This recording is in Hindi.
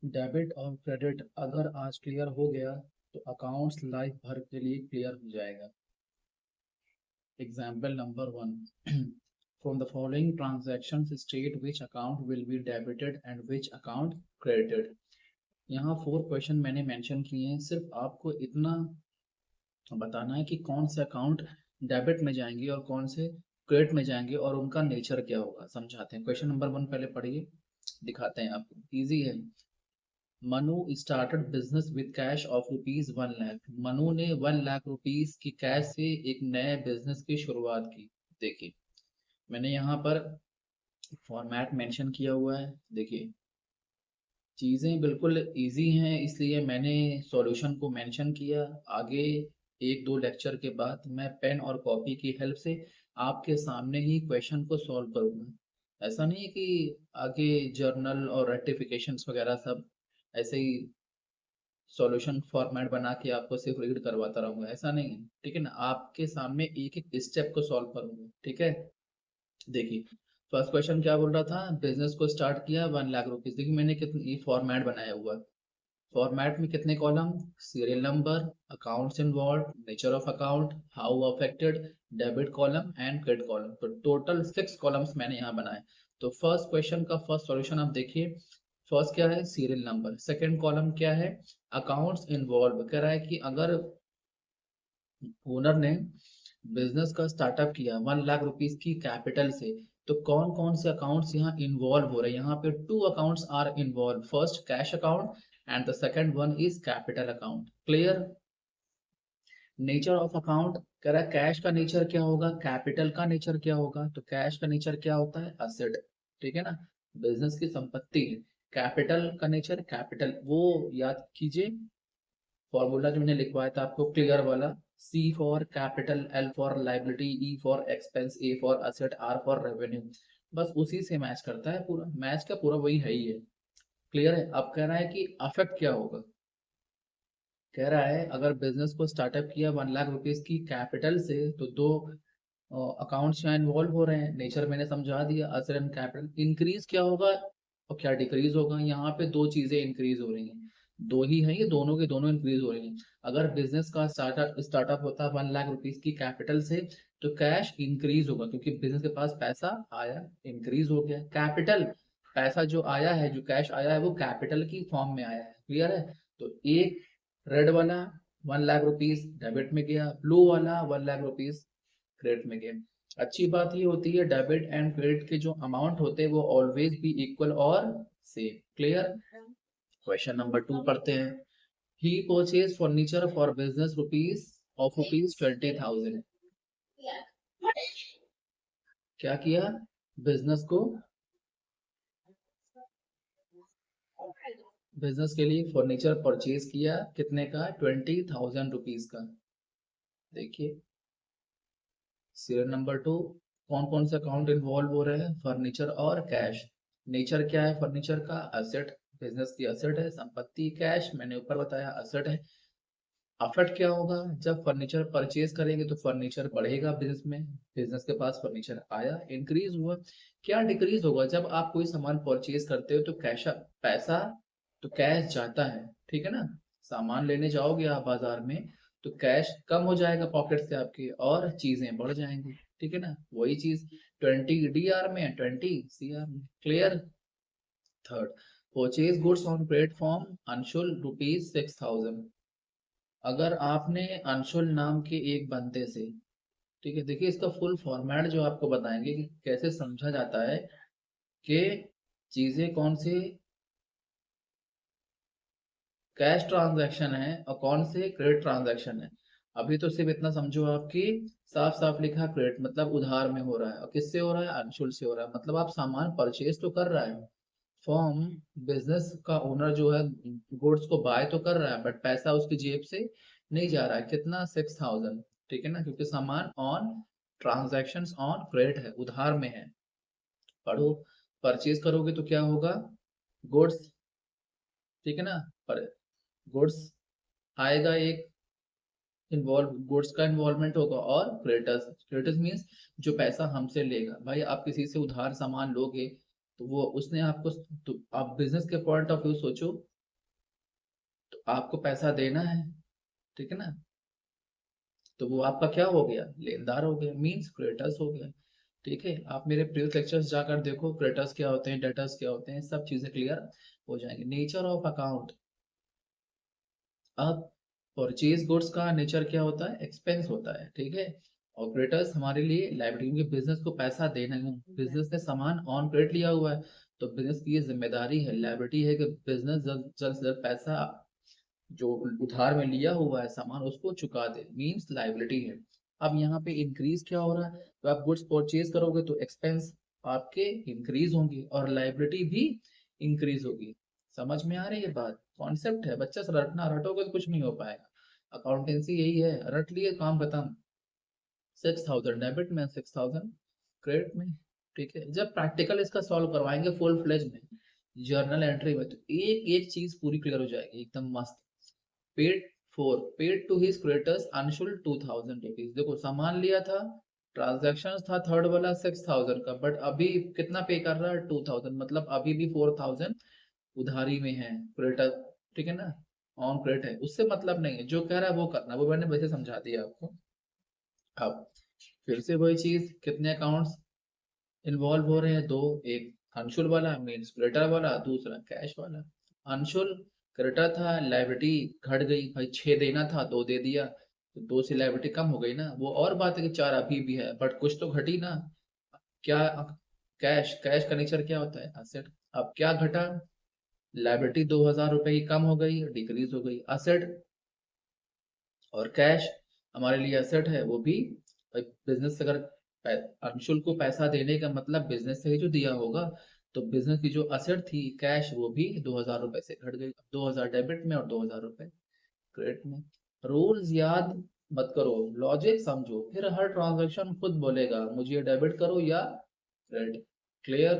डेबिट और क्रेडिट अगर आज क्लियर हो गया तो अकाउंट्स लाइफ भर के लिए क्लियर हो जाएगा। Example number one, from the following transactions state which account will be debited and which account credited. यहाँ 4 क्वेश्चन मैंने मेंशन किए हैं, सिर्फ आपको इतना बताना है कि कौन से अकाउंट डेबिट में जाएंगे और कौन से क्रेडिट में जाएंगे और उनका नेचर क्या होगा। समझाते हैं। क्वेश्चन नंबर वन पहले पढ़िए, दिखाते हैं आपको, इजी है। Manu started business with cash of rupees 1 lakh. Manu ने 1 लाख रुपीज की कैश से एक नए बिजनेस की शुरुआत की। देखिए, मैंने यहाँ पर फॉर्मेट मेंशन किया हुआ है। देखिए, चीज़ें बिल्कुल इजी हैं, इसलिए मैंने सॉल्यूशन को मेंशन किया। आगे एक दो लेक्चर के बाद मैं पेन और कॉपी की हेल्प से आपके सामने ही क्वेश्चन को सॉल्व करूँगा। ऐसा नहीं है कि आगे जर्नल और रेक्टिफिकेशंस वगैरह सब ऐसे ही सॉल्यूशन फॉर्मेट बना के आपको सिर्फ रीड करवाता रहूंगा, ऐसा नहीं है। ठीक है ना, आपके सामने एक एक स्टेप को सॉल्व करूंगा। ठीक है, देखिए, फर्स्ट क्वेश्चन क्या बोल रहा था, बिजनेस को स्टार्ट किया 1 लाख रुपीज। देखिए, मैंने कितनी ये फॉर्मेट बनाया हुआ है। फॉर्मेट में कितने column, serial number, accounts involve, nature of account, how affected, debit column and credit column. तो टोटल 6 कॉलम्स मैंने यहाँ बनाए। तो फर्स्ट क्वेश्चन का फर्स्ट सॉल्यूशन आप देखिए। फर्स्ट क्या है, सीरियल नंबर। सेकंड कॉलम क्या है, अकाउंट्स इन्वॉल्व। कह रहा है कि अगर ओनर ने बिजनेस का स्टार्टअप किया 1 लाख रुपीज की कैपिटल से, तो कौन कौन से अकाउंट्स यहाँ इन्वॉल्व हो रहे हैं। यहाँ पे 2 accounts are involve, first cash account and the second one is capital account. Clear. Nature of account, कह रहा है कैश का नेचर क्या होगा, कैपिटल का नेचर क्या होगा। तो कैश का नेचर क्या होता है, असेट। ठीक है ना, बिजनेस की संपत्ति है। कैपिटल का नेचर, कैपिटल वो याद कीजिए, फॉर्मूला जो मैंने लिखवाया था आपको क्लियर वाला। C for capital, L for liability, E for expense, A for asset, R for revenue. बस उसी से मैच करता है, पूरा मैच का पूरा वही है ही है। क्लियर है। अब कह रहा है कि अफेक्ट क्या होगा। कह रहा है अगर बिजनेस को स्टार्टअप किया 1 लाख रुपीज की कैपिटल से, तो दो अकाउंट्स यहाँ इन्वॉल्व हो रहे हैं। नेचर मैंने समझा दिया, असेट एंड कैपिटल। इंक्रीज क्या होगा और क्या डिक्रीज होगा। यहाँ पे दो चीजें इंक्रीज हो रही हैं, दो ही हैं ये, दोनों के दोनों इंक्रीज हो रही हैं। अगर बिजनेस का स्टार्टअप स्टार्टअप होता है 1 लाख रुपीज की कैपिटल से, तो कैश इंक्रीज होगा क्योंकि बिजनेस के पास पैसा आया, इंक्रीज हो गया। कैपिटल, पैसा जो आया है, जो कैश आया है, वो कैपिटल की फॉर्म में आया है। क्लियर है। तो एक रेड वाला 1 लाख रुपीज डेबिट में गया, ब्लू वाला 1 लाख रुपीज क्रेडिट में गया। अच्छी बात ये होती है, डेबिट एंड क्रेडिट के जो अमाउंट होते हैं वो ऑलवेज भी इक्वल और same. Clear. Question number two पढ़ते हैं। He purchase furniture for business rupees of rupees 20,000। क्या किया, बिजनेस को, बिजनेस के लिए फर्नीचर परचेज किया, कितने का, 20,000 रुपीज का। देखिए, सीरियल नंबर टू, कौन कौन से अकाउंट इन्वॉल्व हो रहे हैं, फर्नीचर और कैश। नेचर क्या है फर्नीचर का, असेट, बिजनेस की असेट है, संपत्ति। कैश मैंने ऊपर बताया असेट है। अफेक्ट क्या होगा, जब फर्नीचर परचेज करेंगे तो फर्नीचर बढ़ेगा बिजनेस में, बिजनेस के पास फर्नीचर आया, इंक्रीज हुआ। क्या डिक्रीज होगा, जब आप कोई सामान परचेज करते हो तो कैश, पैसा, तो कैश जाता है। ठीक है ना, सामान लेने जाओगे आप बाजार में, तो कैश कम हो जाएगा पॉकेट से आपके और चीजें बढ़ जाएंगी। ठीक है ना, वही चीज 20 DR में, 20 CR में। Clear. Third, purchase goods on platform Anshul rupees 6,000। अगर आपने अंशुल नाम के एक बंदे से, ठीक है, देखिए इसका फुल फॉर्मेट जो आपको बताएंगे कि कैसे समझा जाता है कि चीजें कौन से कैश ट्रांजैक्शन है और कौन से क्रेडिट ट्रांजैक्शन है। अभी तो सिर्फ इतना समझो आपकी, साफ साफ लिखा क्रेडिट मतलब उधार में हो रहा है, और किससे हो रहा है, अंशुल से हो रहा है। मतलब आप सामान परचेज तो कर रहा है, फॉर्म, बिजनेस का ओनर जो है गुड्स को बाय तो कर रहा है, बट पैसा उसकी जेब से नहीं जा रहा है। कितना, 6,000। ठीक है ना, क्योंकि सामान ऑन ट्रांजैक्शन ऑन क्रेडिट है, उधार में है। पढ़ो, परचेज करोगे तो क्या होगा, गुड्स। ठीक है ना, पर गुड्स आएगा एक, इन्वॉल्व, गुड्स का इन्वॉल्वमेंट होगा, और क्रेडिटर्स, क्रेडिटर्स मीन्स जो पैसा हमसे लेगा। भाई आप किसी से उधार सामान लोगे तो वो उसने आपको, तो आप बिजनेस के पॉइंट ऑफ व्यू सोचो, आपको पैसा देना है, ठीक है ना, तो वो आपका क्या हो गया, लेनदार हो गया, मीन्स क्रेडिटर्स हो गया। ठीक है, आप मेरे प्रीवियस लेक्चर्स जाकर देखो, क्रेडिटर्स क्या होते हैं, डेटर्स क्या होते हैं, सब चीजें क्लियर हो जाएंगी। नेचर ऑफ अकाउंट, अब परचेज गुड्स का नेचर क्या होता है, एक्सपेंस होता है, ठीक है। और क्रेडिटर्स हमारे लिए लाइबिलिटी, क्योंकि बिजनेस को पैसा देना है, बिजनेस ने सामान ऑन क्रेडिट लिया हुआ है, तो बिजनेस की ये जिम्मेदारी है, लाइबिलिटी है कि बिजनेस जल्द जल्द से जल्द पैसा जो उधार में लिया हुआ है सामान उसको चुका दे, मींस लाइबिलिटी है। अब यहाँ पे इंक्रीज क्या हो रहा है, तो आप गुड्स परचेज करोगे तो एक्सपेंस आपके इंक्रीज होंगे और लाइबिलिटी भी इंक्रीज होगी। समझ में आ रही है बात, कॉन्सेप्ट है बच्चा, से रटना, रटोगे तो कुछ नहीं हो पाएगा। अकाउंटेंसी यही है, रट लिए काम खत्म। 6,000 डेबिट में, 6,000 क्रेडिट में, ठीक है। जब प्रैक्टिकल इसका सॉल्व करवाएंगे फुल फ्लेज में, जर्नल एंट्री में, तो एक एक चीज पूरी क्लियर हो जाएगी एकदम मस्त। Paid paid to his creditors Anshul 2,000 rupees, देखो सामान लिया था, ट्रांजेक्शन था थर्ड वाला 6,000 का, बट अभी कितना पे कर रहा है, 2,000, मतलब अभी भी 4,000 उधारी में है क्रेडिटर, ठीक है ना, ऑन क्रेडिट है, उससे मतलब नहीं है, जो कह रहा है वो करना, वो मैंने वैसे समझा दिया आपको। अब फिर से वही चीज, कितने अकाउंट्स इन्वॉल्व हो रहे हैं, दो, एक अंशुल वाला मीन्स क्रेडिटर वाला, दूसरा कैश वाला। अंशुल क्रेडिटर था, लाइबिलिटी घट गई भाई, 6 देना था 2 दे दिया, तो 2 से लाइबिलिटी कम हो गई ना, वो और बात है कि 4 अभी भी है, बट कुछ तो घटी ना। क्या, कैश, कैश का नेचर क्या होता है, असेट। अब क्या घटा, लाइबिलिटी 2,000 रुपए की कम हो गई, डिक्रीज हो गई, असेट। और कैश हमारे लिए एसेट है, वो भी बिजनेस, अगर अंशुल को पैसा देने का मतलब बिजनेस से ही जो दिया होगा, तो बिजनेस की जो असेट थी कैश, वो भी 2,000 रुपए से घट गई, 2,000 डेबिट में और 2,000 रुपए क्रेडिट में। रूल्स याद मत करो, लॉजिक समझो, फिर हर ट्रांजैक्शन खुद बोलेगा मुझे डेबिट करो या क्रेडिट। क्लियर।